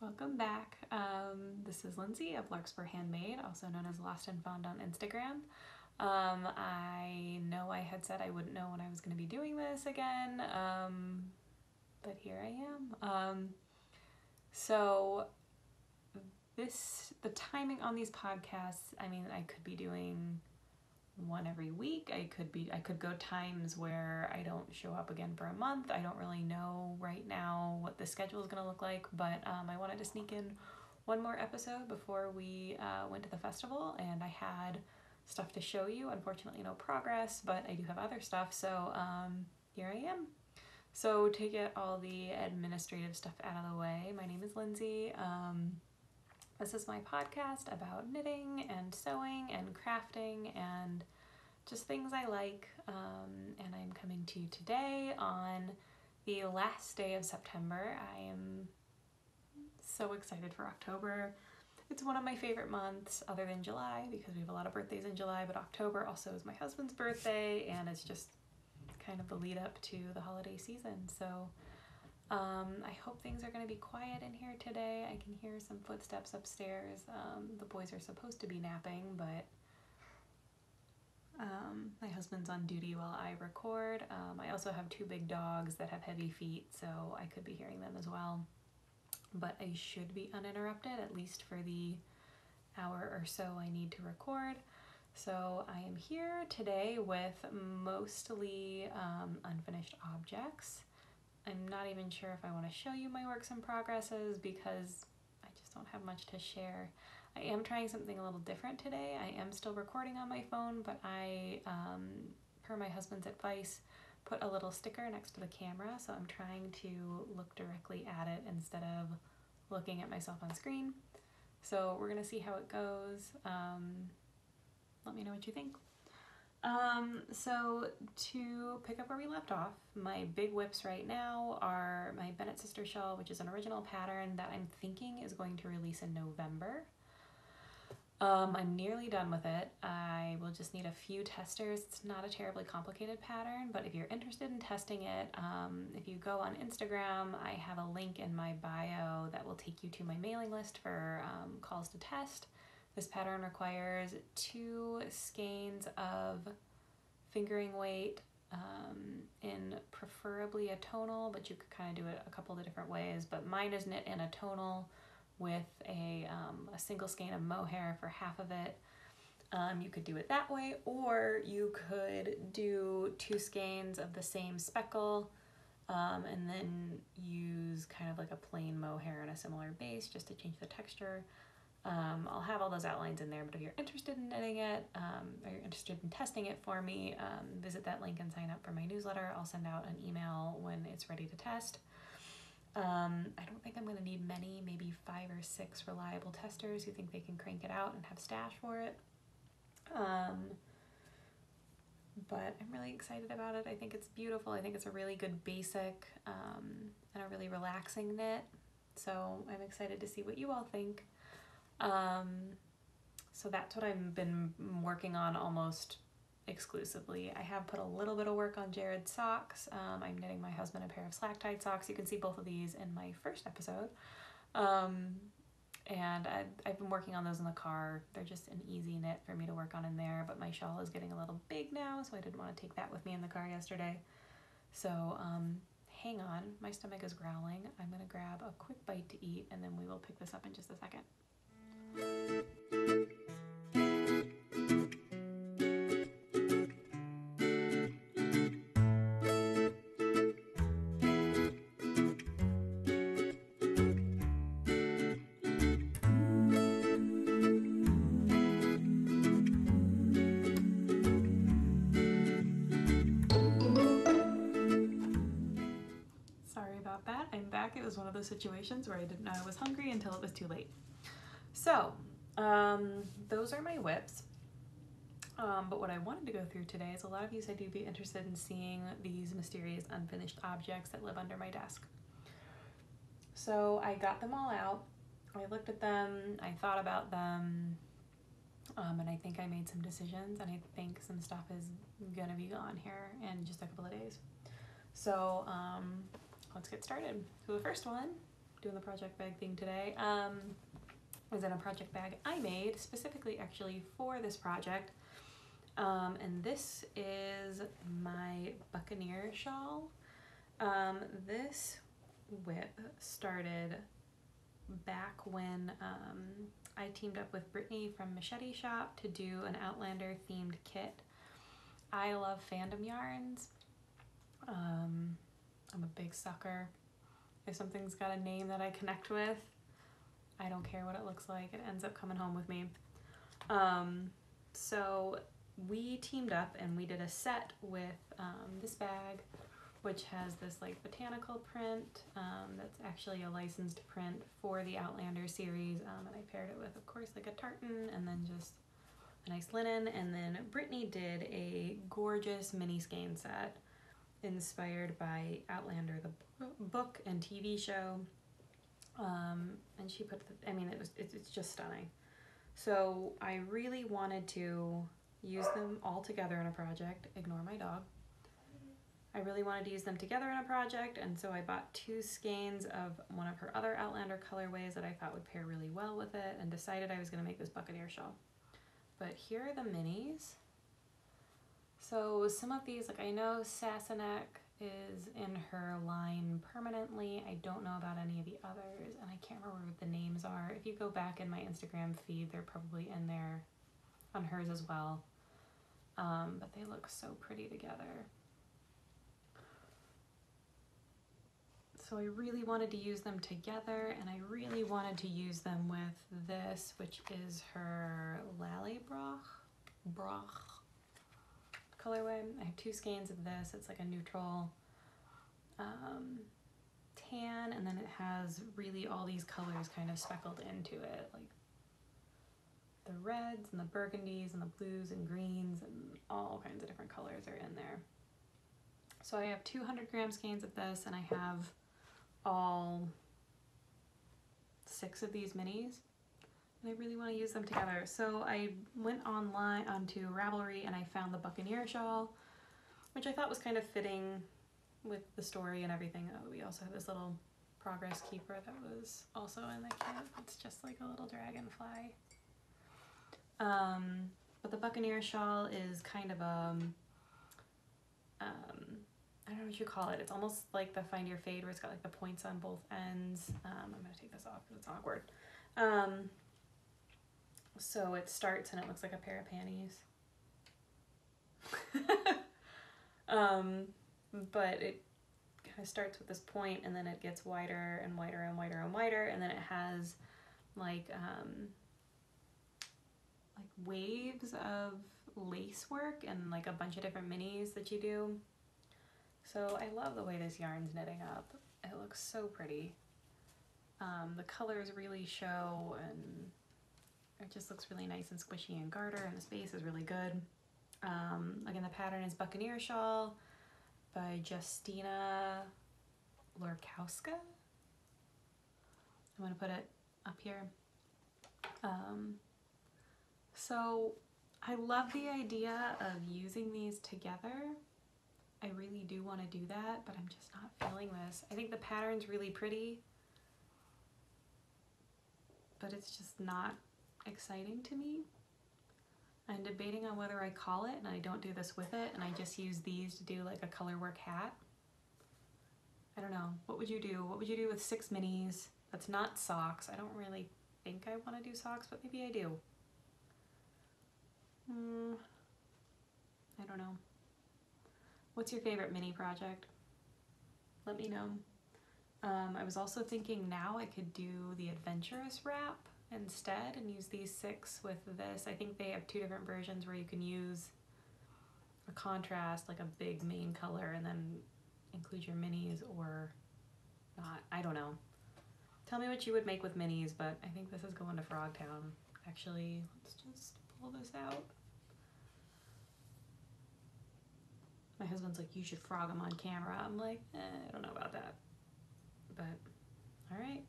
Welcome back. This is Lindsay of Larkspur Handmade, also known as Lost and Found on Instagram. I know I had said I wouldn't know when I was going to be doing this again, but here I am. The timing on these podcasts, I mean, I could be doing one every week. I could go times where I don't show up again for a month. I don't really know right now what the schedule is going to look like, but I wanted to sneak in one more episode before we went to the festival, and I had stuff to show you. Unfortunately, no progress, but I do have other stuff, so here I am. So to get all the administrative stuff out of the way, my name is Lindsay. This is my podcast about knitting and sewing and crafting and just things I like, and I'm coming to you today on the last day of September. I am so excited for October. It's one of my favorite months other than July because we have a lot of birthdays in July, but October also is my husband's birthday, and it's just kind of the lead up to the holiday season. So I hope things are going to be quiet in here today. I can hear some footsteps upstairs. The boys are supposed to be napping, but my husband's on duty while I record. I also have two big dogs that have heavy feet, so I could be hearing them as well. But I should be uninterrupted, at least for the hour or so I need to record. So I am here today with mostly unfinished objects. I'm not even sure if I want to show you my works in progresses because I just don't have much to share. I am trying something a little different today. I am still recording on my phone, but I, per my husband's advice, put a little sticker next to the camera, so I'm trying to look directly at it instead of looking at myself on screen. So we're gonna see how it goes. Let me know what you think. So to pick up where we left off, my big whips right now are my Bennett Sister shawl, which is an original pattern that I'm thinking is going to release in November. I'm nearly done with it. I will just need a few testers. It's not a terribly complicated pattern, but if you're interested in testing it, if you go on Instagram, I have a link in my bio that will take you to my mailing list for calls to test. This pattern requires 2 skeins of fingering weight in preferably a tonal, but you could kind of do it a couple of different ways. But mine is knit in a tonal with a single skein of mohair for half of it. You could do it that way, or you could do 2 skeins of the same speckle and then use kind of like a plain mohair and a similar base just to change the texture. I'll have all those outlines in there, but if you're interested in knitting it, or you're interested in testing it for me, visit that link and sign up for my newsletter. I'll send out an email when it's ready to test. I don't think I'm going to need many, maybe 5 or 6 reliable testers who think they can crank it out and have stash for it. But I'm really excited about it. I think it's beautiful. I think it's a really good basic and a really relaxing knit. So I'm excited to see what you all think. So that's what I've been working on almost exclusively. I have put a little bit of work on Jared's socks. I'm knitting my husband a pair of slack-tied socks. You can see both of these in my first episode. And I've been working on those in the car. They're just an easy knit for me to work on in there, but my shawl is getting a little big now, so I didn't want to take that with me in the car yesterday. So, hang on, my stomach is growling. I'm gonna grab a quick bite to eat, and then we will pick this up in just a second. Sorry about that. I'm back. It was one of those situations where I didn't know I was hungry until it was too late. So, those are my whips. But what I wanted to go through today is a lot of you said you'd be interested in seeing these mysterious unfinished objects that live under my desk. So I got them all out. I looked at them, I thought about them, and I think I made some decisions, and I think some stuff is gonna be gone here in just a couple of days. So let's get started. So the first one doing the project bag thing today. Was in a project bag I made specifically actually for this project. And this is my Buccaneer shawl. This whip started back when I teamed up with Brittany from Machete Shop to do an Outlander themed kit. I love fandom yarns. I'm a big sucker. If something's got a name that I connect with, I don't care what it looks like, it ends up coming home with me. So we teamed up and we did a set with this bag, which has this like botanical print that's actually a licensed print for the Outlander series, and I paired it with, of course, like a tartan and then just a nice linen. And then Brittany did a gorgeous mini skein set inspired by Outlander, the book and TV show. And she put the, I mean, it's just stunning. So I really wanted to use them all together in a project. Ignore my dog. I really wanted to use them together in a project, and so I bought 2 skeins of one of her other Outlander colorways that I thought would pair really well with it, and decided I was going to make this Buccaneer shawl. But here are the minis. So some of these, like I know Sassenach is in her line permanently. I don't know about any of the others, and I can't remember what the names are. If you go back in my Instagram feed, they're probably in there on hers as well. But they look so pretty together. So I really wanted to use them together, and I really wanted to use them with this, which is her Broch colorway. I have 2 skeins of this. It's like a neutral tan, and then it has really all these colors kind of speckled into it, like the reds and the burgundies and the blues and greens, and all kinds of different colors are in there. So I have 200-gram skeins of this, and I have all 6 of these minis, and I really want to use them together. So I went online onto Ravelry and I found the Buccaneer shawl, which I thought was kind of fitting with the story and everything. Oh, we also have this little progress keeper that was also in the kit. It's just like a little dragonfly. But the Buccaneer shawl is kind of a I don't know what you call it. It's almost like the Find Your Fade, where it's got like the points on both ends. I'm gonna take this off because it's awkward. So it starts and it looks like a pair of panties. But it kind of starts with this point, and then it gets wider and wider and wider and wider, and then it has like waves of lace work and like a bunch of different minis that you do. So I love the way this yarn's knitting up. It looks so pretty. The colors really show, and it just looks really nice and squishy and garter, and the space is really good. Again, the pattern is Buccaneer Shawl by Justina Lorkowska. I'm going to put it up here. So I love the idea of using these together. I really do want to do that, but I'm just not feeling this. I think the pattern's really pretty, but it's just not exciting to me. I'm debating on whether I call it and I don't do this with it and I just use these to do like a color work hat. I don't know. What would you do? What would you do with 6 minis? That's not socks. I don't really think I want to do socks, but maybe I do. I don't know. What's your favorite mini project? Let me know. I was also thinking now I could do the adventurous wrap instead and use these 6 with this. I think they have 2 different versions where you can use a contrast, like a big main color, and then include your minis or not. I don't know. Tell me what you would make with minis, but I think this is going to Frogtown. Actually, let's just pull this out. My husband's like, you should frog them on camera. I'm like, I don't know about that. But, all right.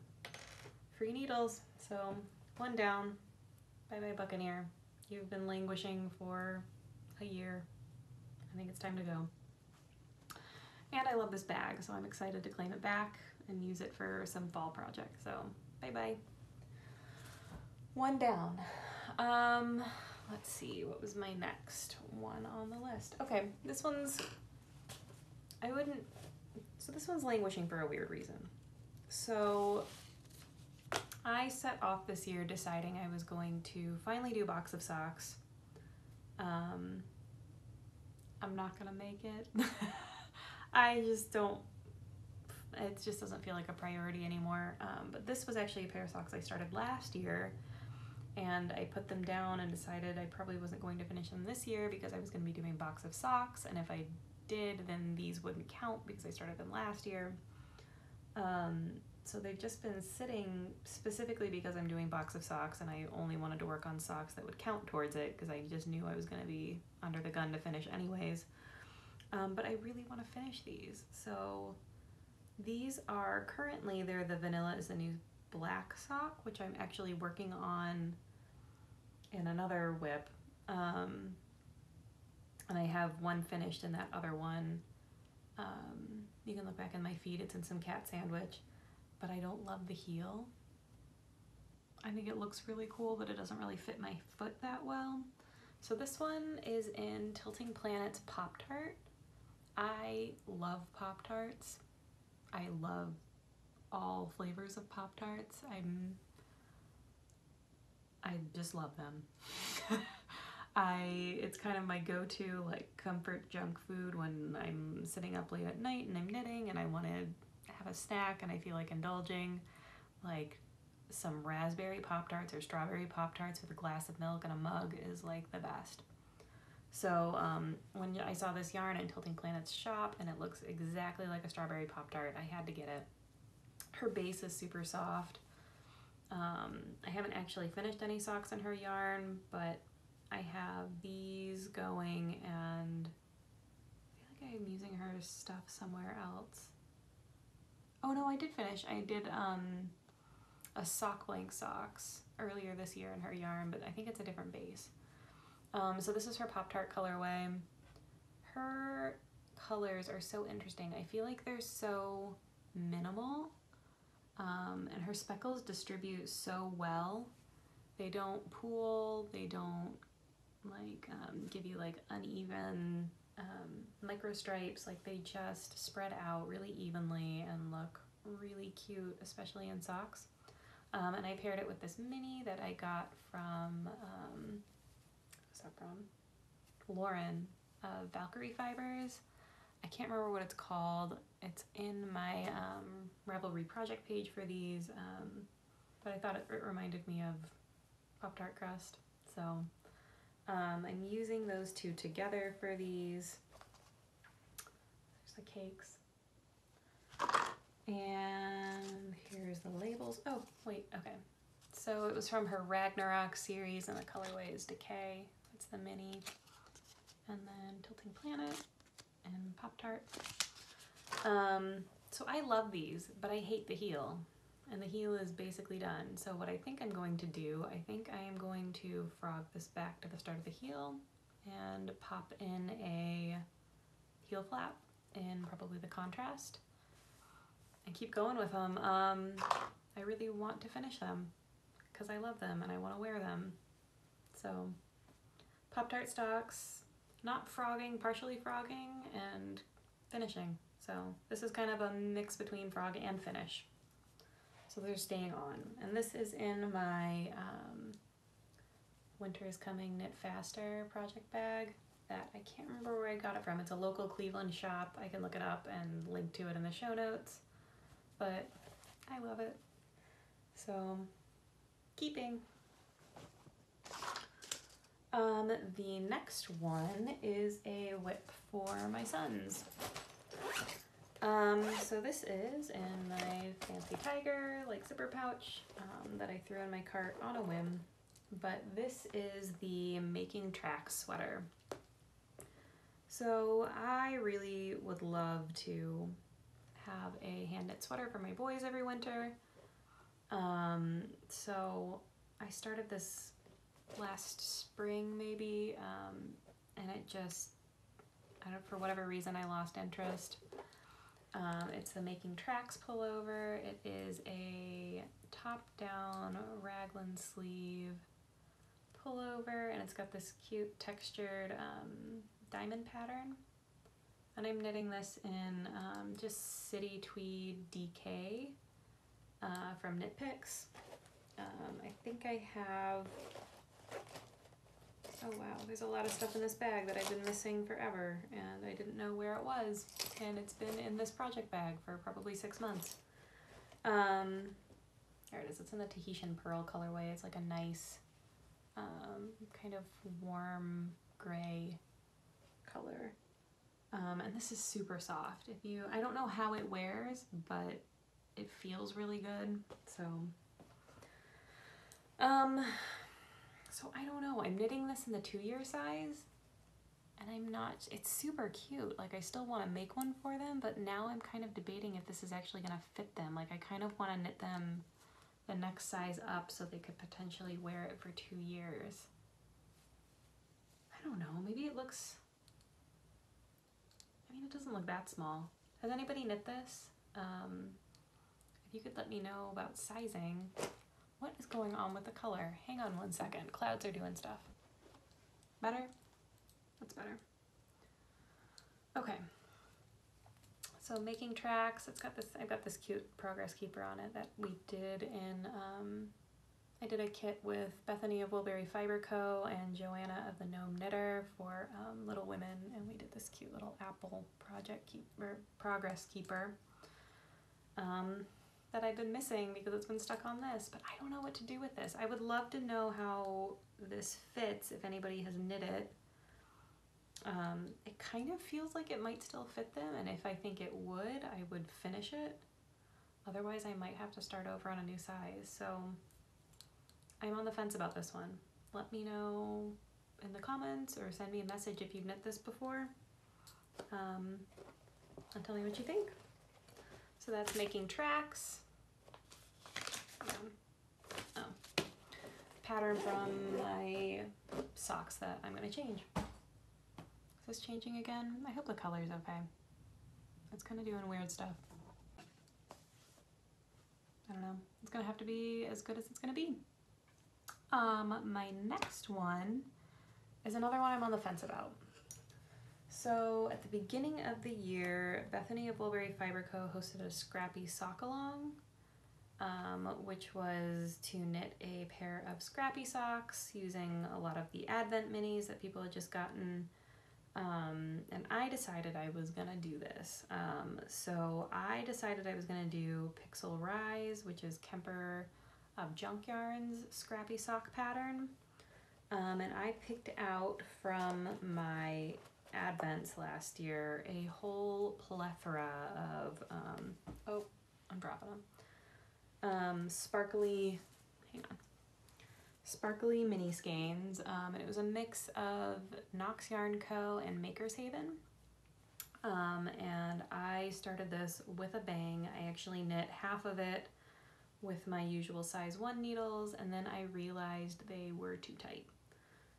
Free needles. So, 1 down. Bye-bye, Buccaneer. You've been languishing for a year. I think it's time to go. And I love this bag, so I'm excited to claim it back. and use it for some fall projects. So bye-bye. One down. Let's see, what was my next one on the list? Okay, this one's, this one's languishing for a weird reason. So I set off this year deciding I was going to finally do a box of socks. I'm not gonna make it. I just don't, it just doesn't feel like a priority anymore. But this was actually a pair of socks I started last year, and I put them down and decided I probably wasn't going to finish them this year because I was going to be doing box of socks, and if I did, then these wouldn't count because I started them last year. So they've just been sitting specifically because I'm doing box of socks, and I only wanted to work on socks that would count towards it because I just knew I was going to be under the gun to finish anyways. But I really want to finish these. So these are currently, they're the Vanilla is the New Black sock, which I'm actually working on in another whip. And I have one finished in that other one. You can look back in my feed, it's in some cat sandwich, but I don't love the heel. I think it looks really cool, but it doesn't really fit my foot that well. So this one is in Tilting Planet's Pop-Tart. I love Pop-Tarts. I love all flavors of Pop-Tarts. I just love them. It's kind of my go-to like comfort junk food when I'm sitting up late at night and I'm knitting and I want to have a snack and I feel like indulging. Like some raspberry Pop-Tarts or strawberry Pop-Tarts with a glass of milk and a mug is like the best. So when I saw this yarn in Tilting Planet's shop and it looks exactly like a strawberry Pop-Tart, I had to get it. Her base is super soft. I haven't actually finished any socks in her yarn, but I have these going, and I feel like I'm using her stuff somewhere else. Oh no, I did finish. I did a sock blank socks earlier this year in her yarn, but I think it's a different base. So this is her Pop-Tart colorway. Her colors are so interesting. I feel like they're so minimal, and her speckles distribute so well. They don't pool, they don't like give you like uneven micro stripes. Like they just spread out really evenly and look really cute, especially in socks. And I paired it with this mini that I got from what's that from? Lauren of Valkyrie Fibers. I can't remember what it's called. It's in my Ravelry project page for these, but I thought it reminded me of Pop-Tart crust. So I'm using those two together for these. There's the cakes. And here's the labels. Oh, wait, okay. So it was from her Ragnarok series, and the colorway is Decay. That's the mini. And then Tilting Planet and Pop-Tart. So I love these, but I hate the heel. And the heel is basically done. So what I think I'm going to do, I think I am going to frog this back to the start of the heel and pop in a heel flap in probably the contrast and keep going with them. I really want to finish them because I love them and I want to wear them. So Pop-Tart stocks, not frogging, partially frogging, and finishing. So this is kind of a mix between frog and finish. So they're staying on. And this is in my Winter is Coming Knit Faster project bag that I can't remember where I got it from. It's a local Cleveland shop. I can look it up and link to it in the show notes. But I love it. So keeping. The next one is a whip for my sons. So this is in my Fancy Tiger like zipper pouch that I threw in my cart on a whim, but this is the Making Tracks sweater. So I really would love to have a hand knit sweater for my boys every winter. So I started this last spring maybe, and it just, I don't, for whatever reason I lost interest. It's the Making Tracks pullover. It is a top-down raglan sleeve pullover, and it's got this cute textured diamond pattern. And I'm knitting this in just City Tweed DK from Knit Picks. I think I have, oh wow, there's a lot of stuff in this bag that I've been missing forever, and I didn't know where it was, and it's been in this project bag for probably 6 months. There it is. It's in the Tahitian Pearl colorway. It's like a nice kind of warm gray color. And this is super soft. I don't know how it wears, but it feels really good. So I don't know. I'm knitting this in the 2-year size, and it's super cute. Like, I still want to make one for them, but now I'm kind of debating if this is actually going to fit them. Like, I kind of want to knit them the next size up so they could potentially wear it for 2 years. I don't know. Maybe it looks, I mean, it doesn't look that small. Has anybody knit this? If you could let me know about sizing. What is going on with the color? Hang on 1 second. Clouds are doing stuff. Better? That's better. Okay. So Making Tracks, I've got this cute progress keeper on it that we did in, I did a kit with Bethany of Woolberry Fiber Co. and Joanna of the Gnome Knitter for Little Women, and we did this cute little apple progress keeper that I've been missing because it's been stuck on this, but I don't know what to do with this. I would love to know how this fits if anybody has knit it. It kind of feels like it might still fit them, and if I think it would, I would finish it. Otherwise, I might have to start over on a new size. So I'm on the fence about this one. Let me know in the comments or send me a message if you've knit this before, and tell me what you think. So that's Making Tracks. Oh, pattern from my socks that I'm going to change. Is this changing again? I hope the color's okay. It's kind of doing weird stuff. I don't know. It's going to have to be as good as it's going to be. My next one is another one I'm on the fence about. So at the beginning of the year, Bethany of Woolberry Fiber Co. hosted a scrappy sock along, which was to knit a pair of scrappy socks using a lot of the Advent minis that people had just gotten. And I decided I was gonna do this. So I decided I was gonna do Pixel Rise, which is Kemper of Junk Yarn's scrappy sock pattern. And I picked out from my Advents last year a whole plethora of, oh, I'm dropping them, sparkly mini skeins, and it was a mix of Knox Yarn Co. and Maker's Haven. And I started this with a bang. I actually knit half of it with my usual size 1 needles, and then I realized they were too tight.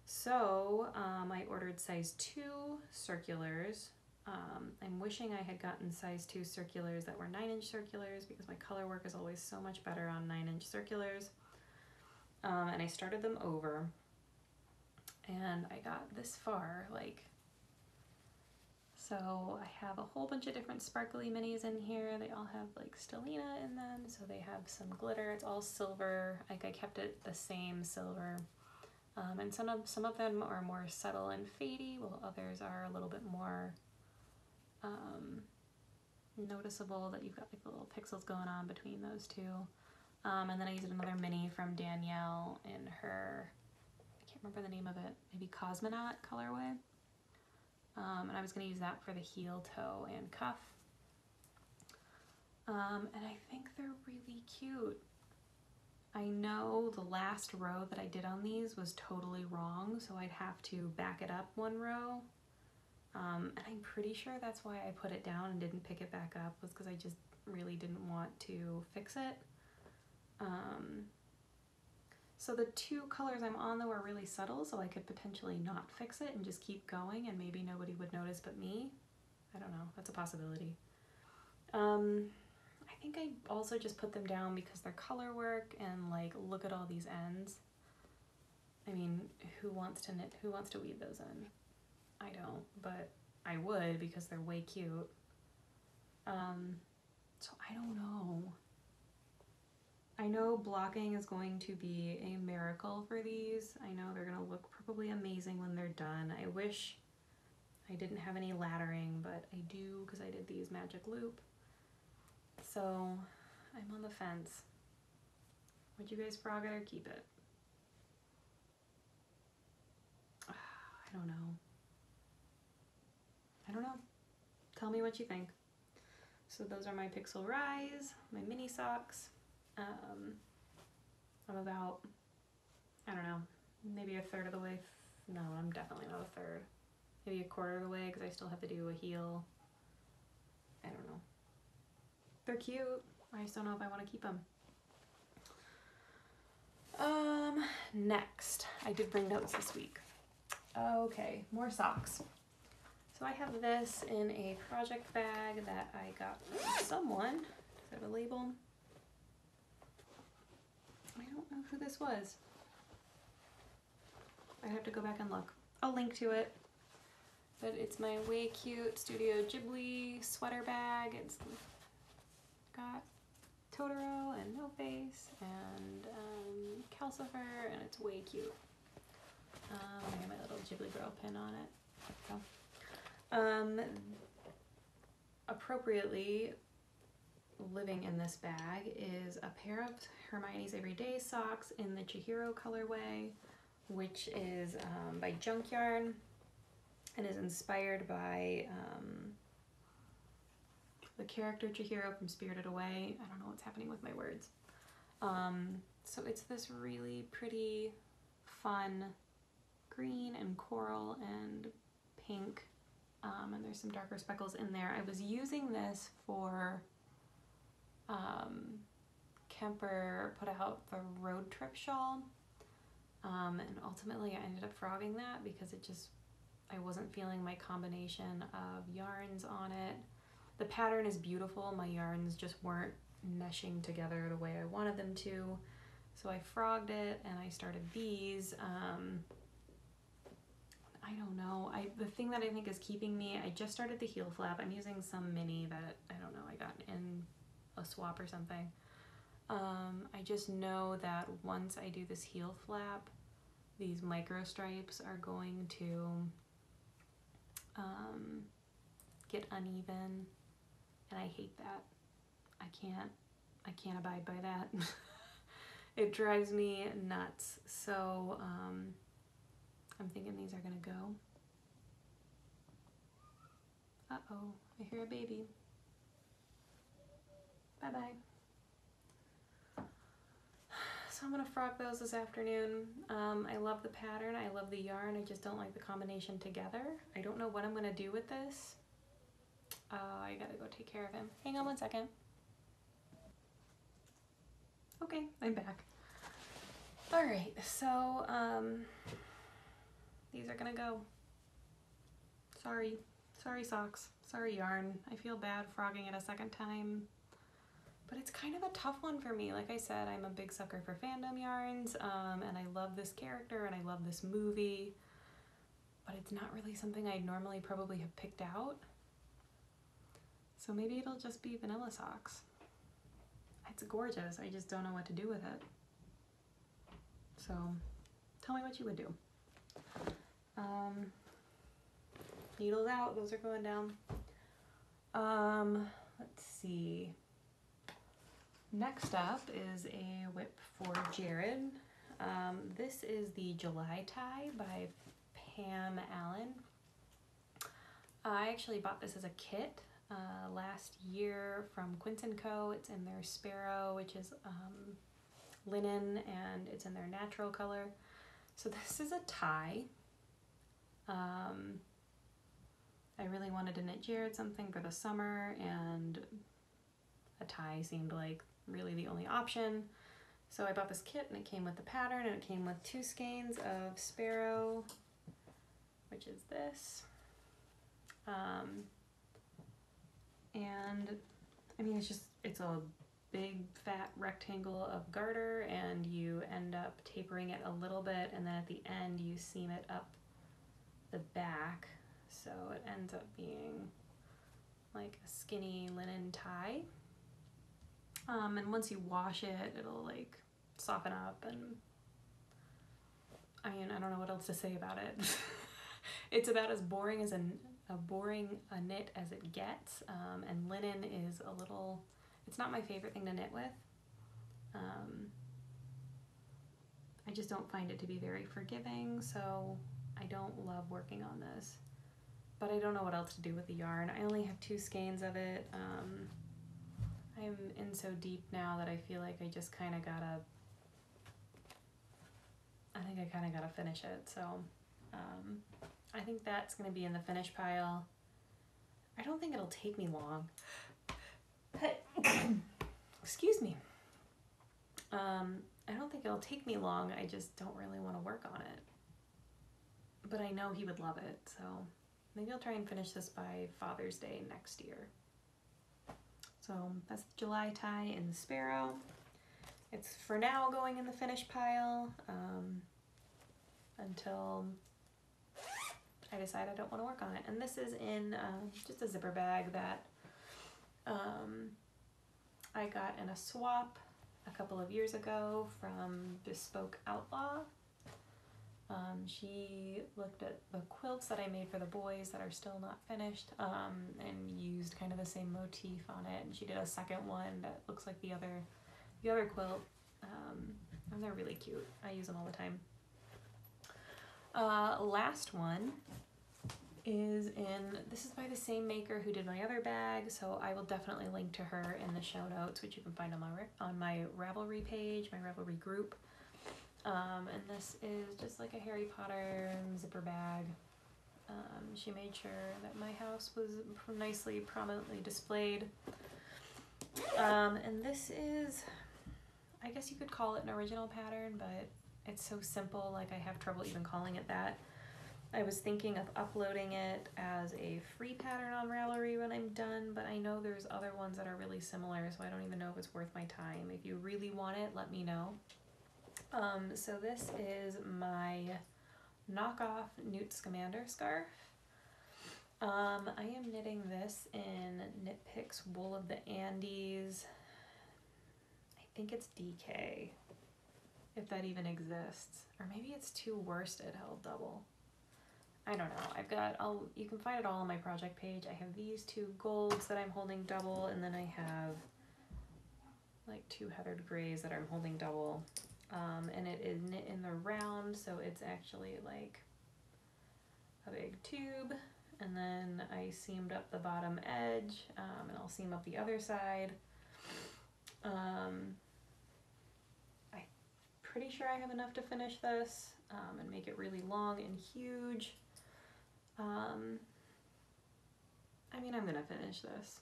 So I ordered size 2 circulars. I'm wishing I had gotten size 2 circulars that were 9-inch circulars because my color work is always so much better on 9-inch circulars. And I started them over, and I got this far, so I have a whole bunch of different sparkly minis in here. They all have stellina in them, so they have some glitter. It's all silver. I kept it the same silver. And some of them are more subtle and fadey, while others are a little bit more noticeable, that you've got the little pixels going on between those two. And then I used another mini from Danielle in her, I can't remember the name of it, maybe Cosmonaut colorway. And I was going to use that for the heel, toe, and cuff. And I think they're really cute. I know the last row that I did on these was totally wrong, so I'd have to back it up 1 row. And I'm pretty sure that's why I put it down and didn't pick it back up, was because I just really didn't want to fix it. So the 2 colors I'm on though are really subtle, so I could potentially not fix it and just keep going and maybe nobody would notice but me. I don't know, that's a possibility. I think I also just put them down because they're color work and like look at all these ends. I mean, who wants to knit, who wants to weave those in? I don't, but I would because they're way cute. So I don't know. I know blocking is going to be a miracle for these. I know they're gonna look probably amazing when they're done. I wish I didn't have any laddering, but I do because I did these magic loop. So I'm on the fence. Would you guys frog it or keep it? I don't know. I don't know. Tell me what you think. So those are my Pixel Rise, my mini socks. I'm about, I don't know, maybe a third of the way. No, I'm definitely not a third. Maybe a quarter of the way because I still have to do a heel. I don't know. They're cute. I just don't know if I want to keep them. Next, I did bring notes this week. Okay, more socks. So I have this in a project bag that I got from someone. Does it have a label? I don't know who this was. I have to go back and look. I'll link to it. But it's my way cute Studio Ghibli sweater bag. It's got Totoro and No Face and Calcifer, and it's way cute. I have my little Ghibli girl pin on it. So. Appropriately living in this bag is a pair of Hermione's Everyday socks in the Chihiro colorway, which is by Junk Yarn and is inspired by the character Chihiro from Spirited Away. I don't know what's happening with my words. So it's this really pretty, fun green and coral and pink. And there's some darker speckles in there. I was using this for Kemper put out the road trip shawl, and ultimately I ended up frogging that because I wasn't feeling my combination of yarns on it. The pattern is beautiful, my yarns just weren't meshing together the way I wanted them to, so I frogged it and I started these. I don't know. The thing that I think is keeping me, I just started the heel flap. I'm using some mini that, I don't know, I got in a swap or something. I just know that once I do this heel flap, these micro stripes are going to get uneven, and I hate that. I can't abide by that. It drives me nuts. So, I'm thinking these are gonna go. Uh-oh, I hear a baby. Bye-bye. So I'm gonna frog those this afternoon. I love the pattern, I love the yarn, I just don't like the combination together. I don't know what I'm gonna do with this. I gotta go take care of him. Hang on one second. Okay, I'm back. All right, so, these are gonna go. Sorry socks, sorry yarn. I feel bad frogging it a second time, but it's kind of a tough one for me. Like I said, I'm a big sucker for fandom yarns, and I love this character and I love this movie, but it's not really something I'd normally probably have picked out. So maybe it'll just be vanilla socks. It's gorgeous, I just don't know what to do with it. So tell me what you would do. Needles out, those are going down. Let's see. Next up is a whip for Jared. This is the July tie by Pam Allen. I actually bought this as a kit last year from Quince & Co. It's in their Sparrow, which is linen, and it's in their natural color. So this is a tie. I really wanted to knit Jared something for the summer, and a tie seemed like really the only option. So I bought this kit, and it came with the pattern, and it came with 2 skeins of Sparrow, which is this. And I mean, it's a big fat rectangle of garter, and you end up tapering it a little bit, and then at the end you seam it up the back, so it ends up being like a skinny linen tie. And once you wash it, it'll like soften up, and I mean, I don't know what else to say about it. It's about as boring as a knit as it gets, and linen is a little, it's not my favorite thing to knit with. I just don't find it to be very forgiving, so I don't love working on this. But I don't know what else to do with the yarn. I only have 2 skeins of it. I'm in so deep now that I feel like I just kind of gotta, I think I kind of gotta finish it. So I think that's gonna be in the finish pile. I don't think it'll take me long. Excuse me. I don't think it'll take me long. I just don't really want to work on it. But I know he would love it, so maybe I'll try and finish this by Father's Day next year. So that's the July tie in the Sparrow. It's for now going in the finish pile until I decide I don't want to work on it. And this is in just a zipper bag that I got in a swap a couple of years ago from Bespoke Outlaw. She looked at the quilts that I made for the boys that are still not finished, and used kind of the same motif on it, and she did a second one that looks like the other quilt, and they're really cute. I use them all the time. Last one is this is by the same maker who did my other bag, so I will definitely link to her in the show notes, which you can find on my Ravelry page, my Ravelry group. And this is just like a Harry Potter zipper bag. She made sure that my house was nicely, prominently displayed. And this is, I guess you could call it an original pattern, but it's so simple, like I have trouble even calling it that. I was thinking of uploading it as a free pattern on Ravelry when I'm done, but I know there's other ones that are really similar, so I don't even know if it's worth my time. If you really want it, let me know. So this is my knockoff Newt Scamander scarf. I am knitting this in Knit Picks Wool of the Andes. I think it's DK, if that even exists. Or maybe it's too worsted held double. I don't know. You can find it all on my project page. I have these 2 golds that I'm holding double, and then I have like 2 heathered grays that I'm holding double. And it is knit in the round, so it's actually like a big tube, and then I seamed up the bottom edge, and I'll seam up the other side. I'm pretty sure I have enough to finish this and make it really long and huge. I mean, I'm gonna finish this.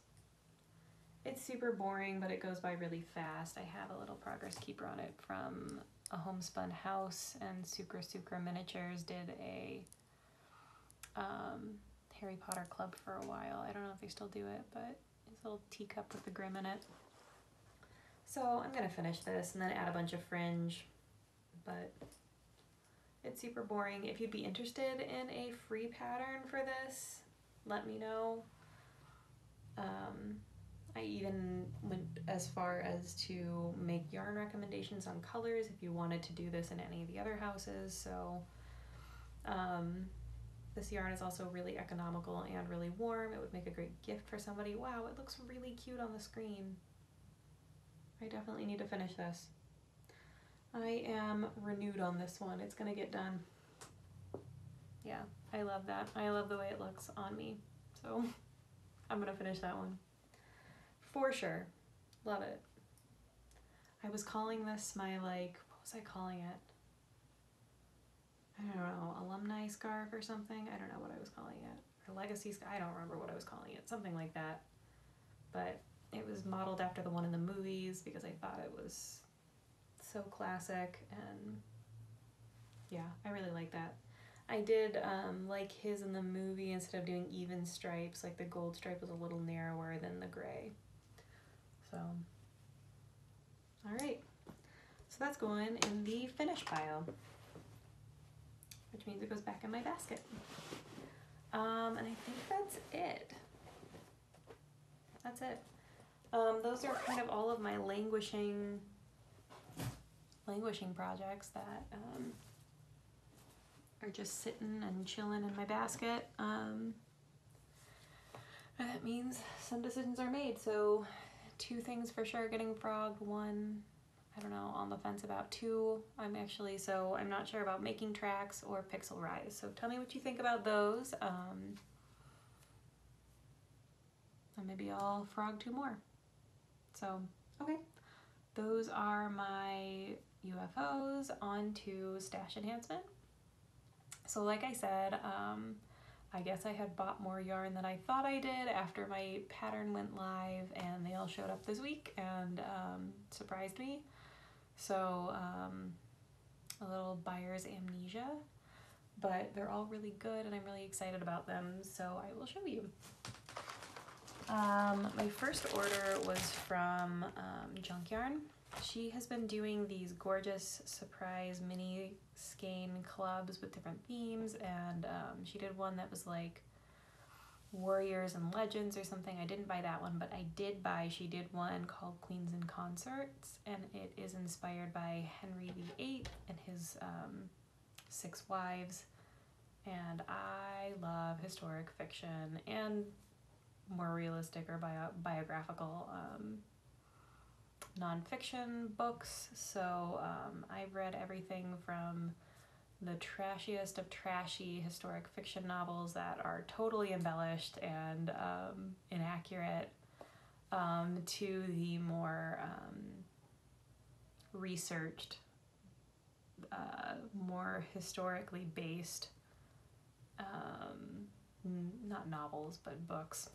It's super boring, but it goes by really fast. I have a little progress keeper on it from a Homespun House, and Sucra Miniatures did a Harry Potter club for a while. I don't know if they still do it, but it's a little teacup with the Grim in it. So I'm gonna finish this and then add a bunch of fringe, but it's super boring. If you'd be interested in a free pattern for this, let me know. I even went as far as to make yarn recommendations on colors if you wanted to do this in any of the other houses. So this yarn is also really economical and really warm. It would make a great gift for somebody. Wow, it looks really cute on the screen. I definitely need to finish this. I am renewed on this one. It's gonna get done. Yeah, I love that. I love the way it looks on me. So I'm gonna finish that one. For sure. Love it. I was calling this my, like, what was I calling it? I don't know, alumni scarf or something? I don't know what I was calling it. Or legacy scarf? I don't remember what I was calling it. Something like that. But it was modeled after the one in the movies because I thought it was so classic, and yeah, I really like that. I did like his in the movie, instead of doing even stripes, like the gold stripe was a little narrower than the gray. So, all right. So that's going in the finish pile, which means it goes back in my basket. And I think that's it. That's it. Those are kind of all of my languishing projects that are just sitting and chilling in my basket. And that means some decisions are made. So 2 things for sure getting frogged. 1, I don't know, on the fence about. 2, I'm not sure about making tracks or pixel rise. So tell me what you think about those. And maybe I'll frog 2 more. So, okay. Those are my UFOs. On to stash enhancement. So like I said, I guess I had bought more yarn than I thought I did after my pattern went live, and they all showed up this week and surprised me. So a little buyer's amnesia, but they're all really good and I'm really excited about them, so I will show you. My first order was from Junk Yarn. She has been doing these gorgeous surprise mini skein clubs with different themes, and she did one that was like Warriors and Legends or something. I didn't buy that one, but she did one called Queens and Consorts, and it is inspired by Henry VIII and his 6 wives, and I love historic fiction and more realistic or biographical nonfiction books. So I've read everything from the trashiest of trashy historic fiction novels that are totally embellished and inaccurate to the more researched, more historically based, not novels, but books.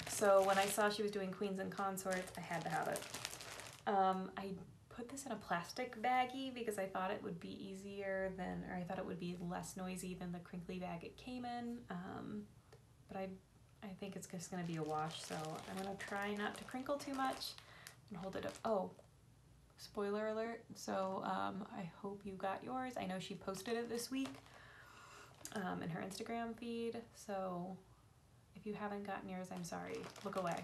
So when I saw she was doing Queens and Consorts, I had to have it. I put this in a plastic baggie because I thought it would be easier than, or I thought it would be less noisy than the crinkly bag it came in. But I think it's just gonna be a wash, so I'm gonna try not to crinkle too much and hold it up. Oh, spoiler alert. So I hope you got yours. I know she posted it this week in her Instagram feed, so if you haven't gotten yours, I'm sorry. Look away.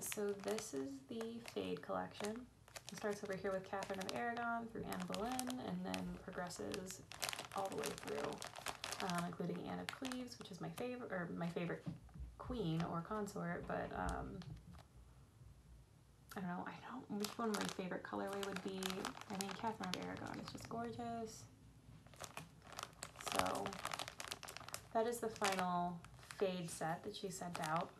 So this is the Fade collection. It starts over here with Catherine of Aragon through Anne Boleyn, and then progresses all the way through, including Anne of Cleves, which is my favorite queen or consort, but I don't know which one my favorite colorway would be. I mean, Catherine of Aragon is just gorgeous. So that is the final Fade set that she sent out.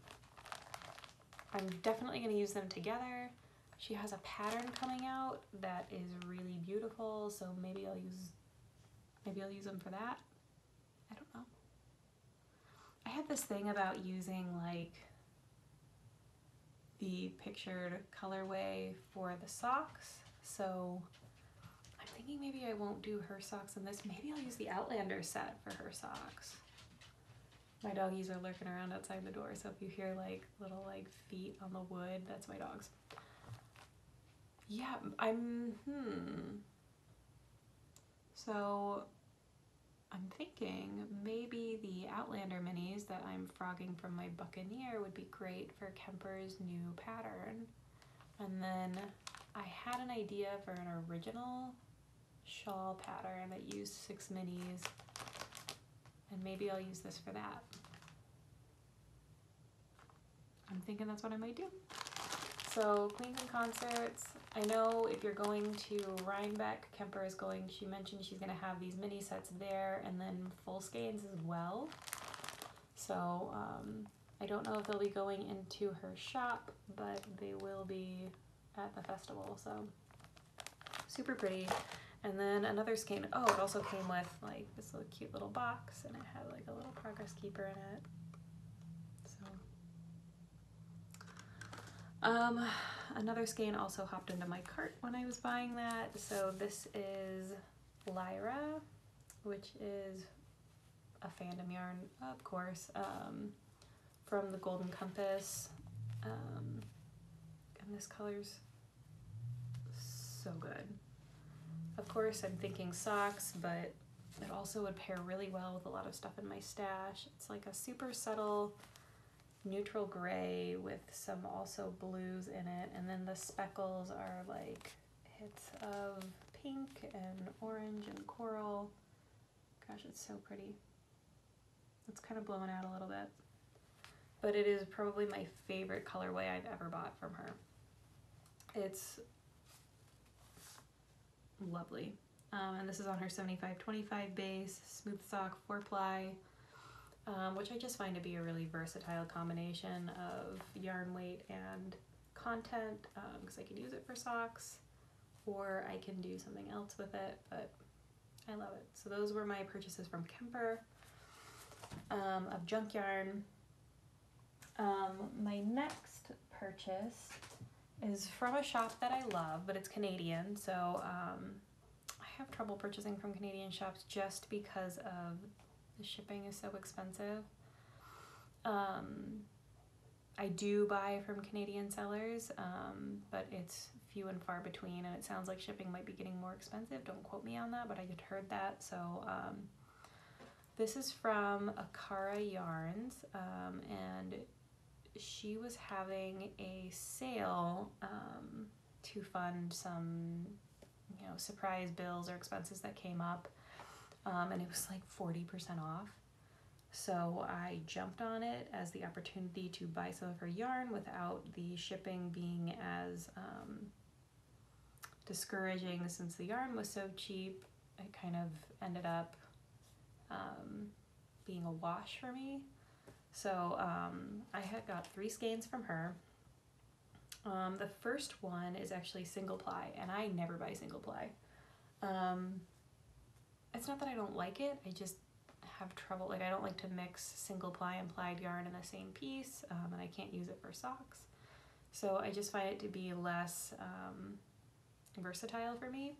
I'm definitely going to use them together. She has a pattern coming out that is really beautiful, so maybe I'll use them for that. I don't know. I had this thing about using like the pictured colorway for the socks, so I'm thinking maybe I won't do her socks in this. Maybe I'll use the Outlander set for her socks. My doggies are lurking around outside the door, so if you hear like little like feet on the wood, that's my dogs. Yeah, So I'm thinking maybe the Outlander minis that I'm frogging from my Buccaneer would be great for Kemper's new pattern. And then I had an idea for an original shawl pattern that used 6 minis, and maybe I'll use this for that. I'm thinking that's what I might do. So Queens and Consorts, I know if you're going to Rhinebeck, Kemper is going, she mentioned she's going to have these mini sets there and then full skeins as well. So I don't know if they'll be going into her shop, but they will be at the festival, so super pretty. And then another skein, oh, it also came with like this little cute little box, and it had like a little progress keeper in it. So another skein also hopped into my cart when I was buying that. So this is Lyra, which is a fandom yarn, of course, from the Golden Compass And this color's so good. Of course, I'm thinking socks, but it also would pair really well with a lot of stuff in my stash. It's like a super subtle neutral gray with some also blues in it, and then the speckles are like hits of pink and orange and coral. Gosh, it's so pretty. It's kind of blowing out a little bit, but it is probably my favorite colorway I've ever bought from her. It's lovely. And this is on her 75-25 base, smooth sock 4-ply, which I just find to be a really versatile combination of yarn weight and content, because I can use it for socks or I can do something else with it, but I love it. So those were my purchases from Kemper of junk yarn. My next purchase is from a shop that I love, but it's Canadian, so I have trouble purchasing from Canadian shops just because of the shipping is so expensive. I do buy from Canadian sellers, but it's few and far between, and it sounds like shipping might be getting more expensive. Don't quote me on that, but I had heard that. So this is from Akara Yarns, and she was having a sale to fund some, you know, surprise bills or expenses that came up, and it was like 40% off. So I jumped on it as the opportunity to buy some of her yarn without the shipping being as discouraging, since the yarn was so cheap. It kind of ended up being a wash for me. So I had got 3 skeins from her. The first one is actually single ply, and I never buy single ply. It's not that I don't like it, I just have trouble, like I don't like to mix single ply and plied yarn in the same piece, and I can't use it for socks. So I just find it to be less versatile for me,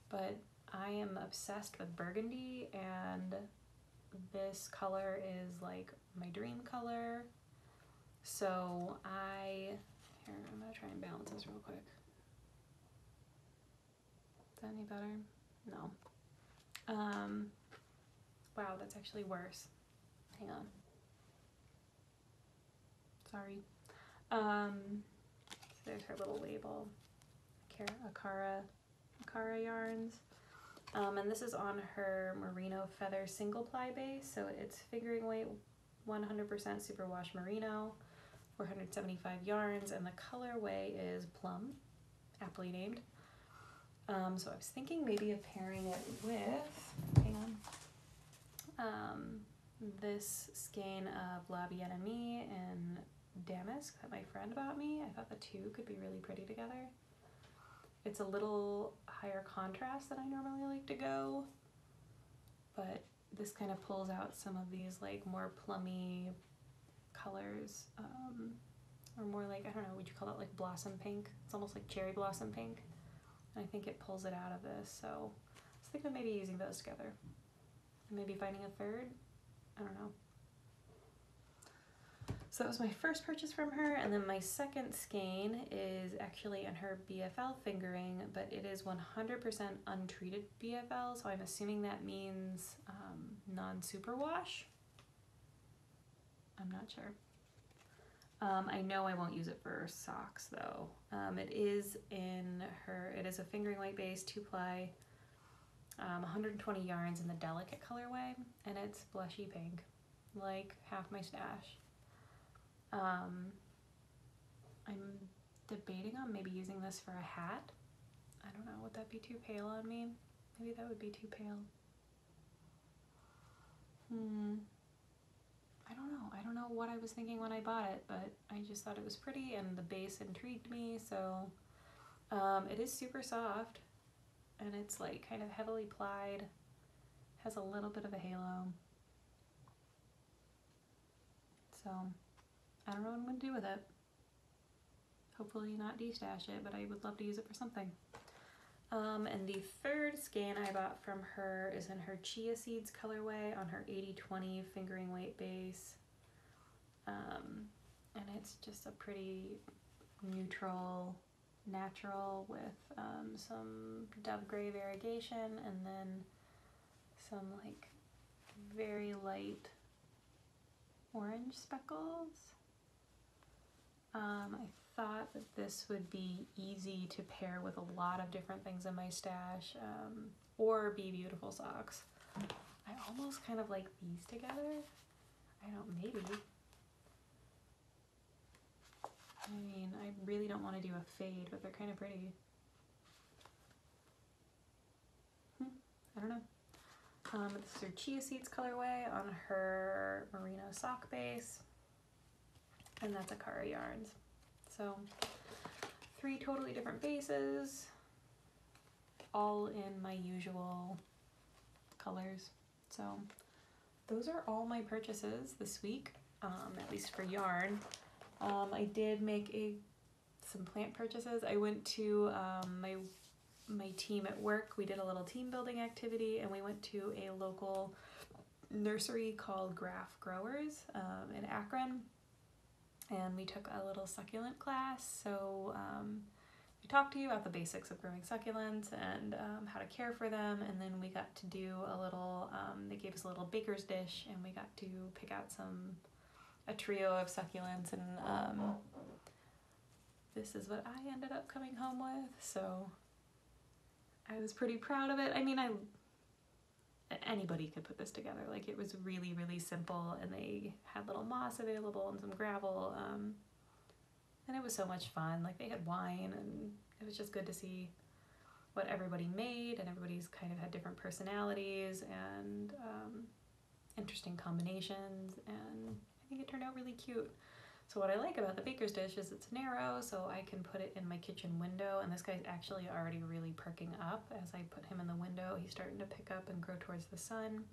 but I am obsessed with burgundy, and this color is like my dream color. So here, I'm gonna try and balance this real quick. Is that any better? No. Wow, that's actually worse. Hang on. Sorry. So there's her little label. Akara Yarns. And this is on her merino feather single ply base, so it's fingering weight 100% superwash merino, 475 yarns, and the colorway is plum, aptly named. So I was thinking maybe of pairing it with, hang on, this skein of La Bien-Aimée and damask that my friend bought me. I thought the two could be really pretty together. It's a little higher contrast than I normally like to go, but this kind of pulls out some of these like more plummy colors, or more like, I don't know, would you call it like blossom pink? It's almost like cherry blossom pink. And I think it pulls it out of this, so I was thinking of maybe using those together. And maybe finding a third, I don't know. So that was my first purchase from her, and then my second skein is actually in her BFL fingering, but it is 100% untreated BFL, so I'm assuming that means non-superwash. I'm not sure. I know I won't use it for socks though. It is a fingering weight base, 2-ply, 120 yarns in the delicate colorway, and it's blushy pink, like half my stash. I'm debating on maybe using this for a hat. I don't know, would that be too pale on me? Maybe that would be too pale. I don't know what I was thinking when I bought it, but I just thought it was pretty and the base intrigued me, so it is super soft, and it's like kind of heavily plied, has a little bit of a halo. So I don't know what I'm going to do with it. Hopefully not destash it, but I would love to use it for something. And the third skein I bought from her is in her Chia Seeds colorway on her 80-20 fingering weight base. and it's just a pretty neutral, natural with some dove gray variegation and then some like very light orange speckles. I thought that this would be easy to pair with a lot of different things in my stash, or be beautiful socks. I almost kind of like these together. I don't, maybe. I mean, I really don't want to do a fade, but they're kind of pretty. I don't know. This is her Chia Seeds colorway on her merino sock base. And that's Akara Yarns. So 3 totally different bases, all in my usual colors. So those are all my purchases this week, at least for yarn. I did make some plant purchases. I went to my team at work. We did a little team building activity and we went to a local nursery called Graph Growers in Akron. And we took a little succulent class. So we talked to you about the basics of growing succulents and how to care for them. And then we got to do a little, they gave us a little baker's dish and we got to pick out a trio of succulents. And this is what I ended up coming home with. So I was pretty proud of it. I mean, anybody could put this together. Like, it was really, really simple, and they had little moss available and some gravel, and it was so much fun. Like, they had wine, and it was just good to see what everybody made, and everybody's kind of had different personalities and interesting combinations, and I think it turned out really cute. So what I like about the baker's dish is it's narrow, so I can put it in my kitchen window, and this guy's actually already really perking up. As I put him in the window, he's starting to pick up and grow towards the sun.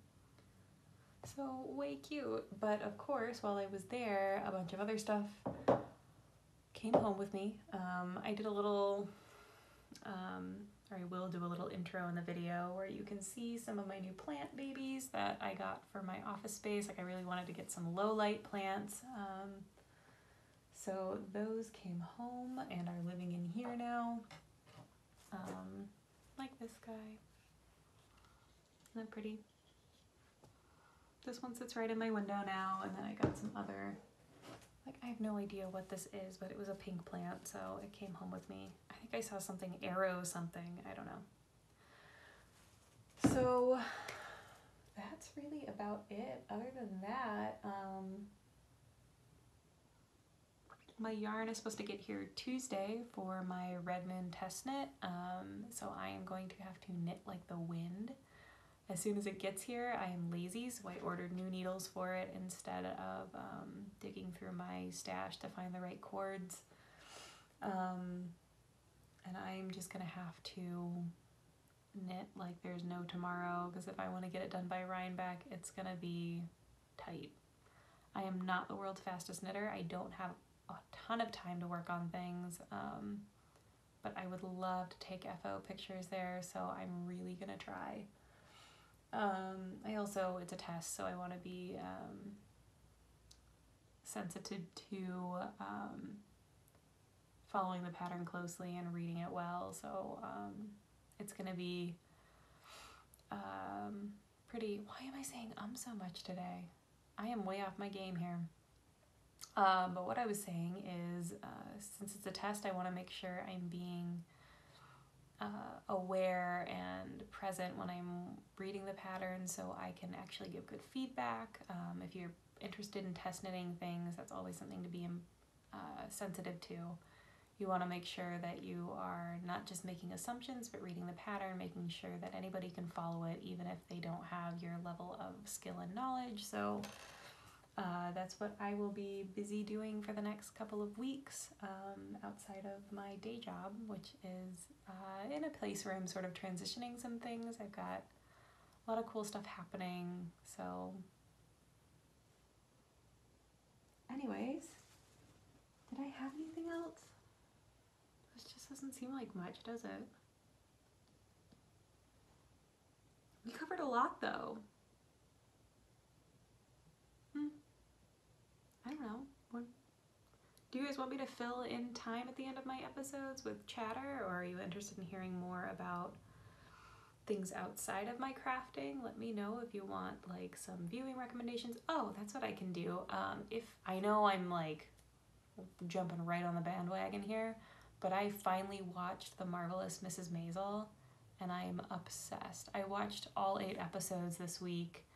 So way cute. But of course, while I was there, a bunch of other stuff came home with me. I did a little, or I will do a little intro in the video where you can see some of my new plant babies that I got for my office space. Like, I really wanted to get some low light plants. So those came home and are living in here now, like this guy. Isn't that pretty? This one sits right in my window now, and then I got some other, like, I have no idea what this is, but it was a pink plant, so it came home with me. I think I saw something, arrow something, I don't know. So that's really about it. Other than that, my yarn is supposed to get here Tuesday for my Red Moon test knit, so I am going to have to knit like the wind. As soon as it gets here, I am lazy, so I ordered new needles for it instead of digging through my stash to find the right cords. And I'm just gonna have to knit like there's no tomorrow, because if I want to get it done by Rhinebeck, it's gonna be tight. I am not the world's fastest knitter. I don't have a ton of time to work on things, but I would love to take FO pictures there, so I'm really gonna try. I also, it's a test, so I want to be sensitive to following the pattern closely and reading it well, so it's gonna be pretty, why am I saying so much today? I am way off my game here. But what I was saying is, since it's a test, I want to make sure I'm being aware and present when I'm reading the pattern, so I can actually give good feedback. If you're interested in test knitting things, that's always something to be sensitive to. You want to make sure that you are not just making assumptions, but reading the pattern, making sure that anybody can follow it, even if they don't have your level of skill and knowledge. So that's what I will be busy doing for the next couple of weeks, outside of my day job, which is in a place where I'm sort of transitioning some things. I've got a lot of cool stuff happening. So anyways, did I have anything else? This just doesn't seem like much, does it? We covered a lot though. I don't know. Do you guys want me to fill in time at the end of my episodes with chatter, or are you interested in hearing more about things outside of my crafting? Let me know if you want like some viewing recommendations. Oh, that's what I can do. If I know I'm like jumping right on the bandwagon here, but I finally watched The Marvelous Mrs. Maisel and I'm obsessed. I watched all 8 episodes this week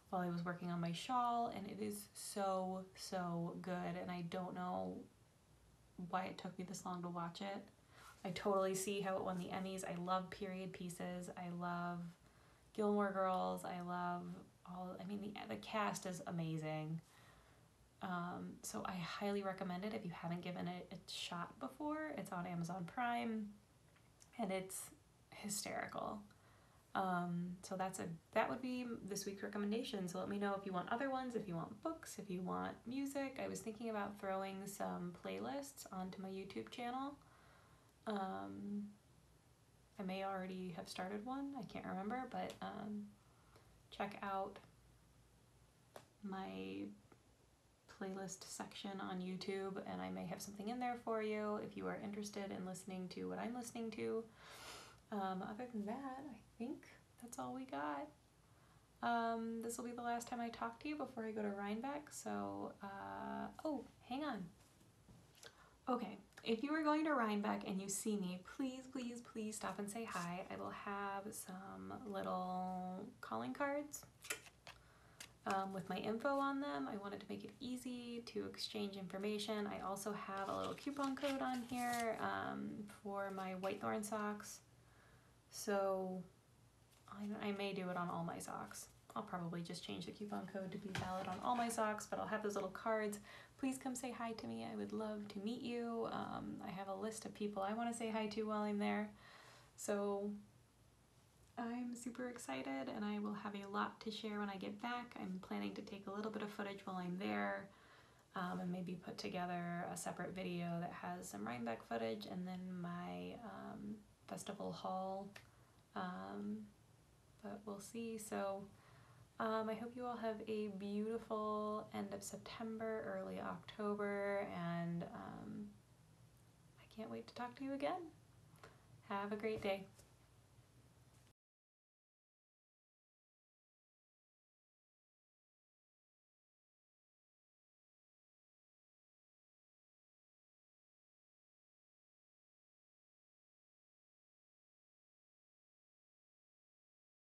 while I was working on my shawl, and it is so, so good, and I don't know why it took me this long to watch it. I totally see how it won the Emmys. I love period pieces. I love Gilmore Girls. I love the cast is amazing. So I highly recommend it if you haven't given it a shot before. It's on Amazon Prime, and it's hysterical. So that would be this week's recommendation. So let me know if you want other ones, if you want books, if you want music. I was thinking about throwing some playlists onto my YouTube channel. I may already have started one, I can't remember, but check out my playlist section on YouTube, and I may have something in there for you if you are interested in listening to what I'm listening to. Other than that, I think that's all we got. This will be the last time I talk to you before I go to Rhinebeck, so, oh, hang on. Okay, if you are going to Rhinebeck and you see me, please, please, please stop and say hi. I will have some little calling cards with my info on them. I wanted to make it easy to exchange information. I also have a little coupon code on here for my Whitethorn socks. So I may do it on all my socks. I'll probably just change the coupon code to be valid on all my socks, but I'll have those little cards. Please come say hi to me. I would love to meet you. I have a list of people I want to say hi to while I'm there. So I'm super excited, and I will have a lot to share when I get back. I'm planning to take a little bit of footage while I'm there, and maybe put together a separate video that has some Rhinebeck footage and then my festival haul, but we'll see. So I hope you all have a beautiful end of September, early October, and I can't wait to talk to you again. Have a great day.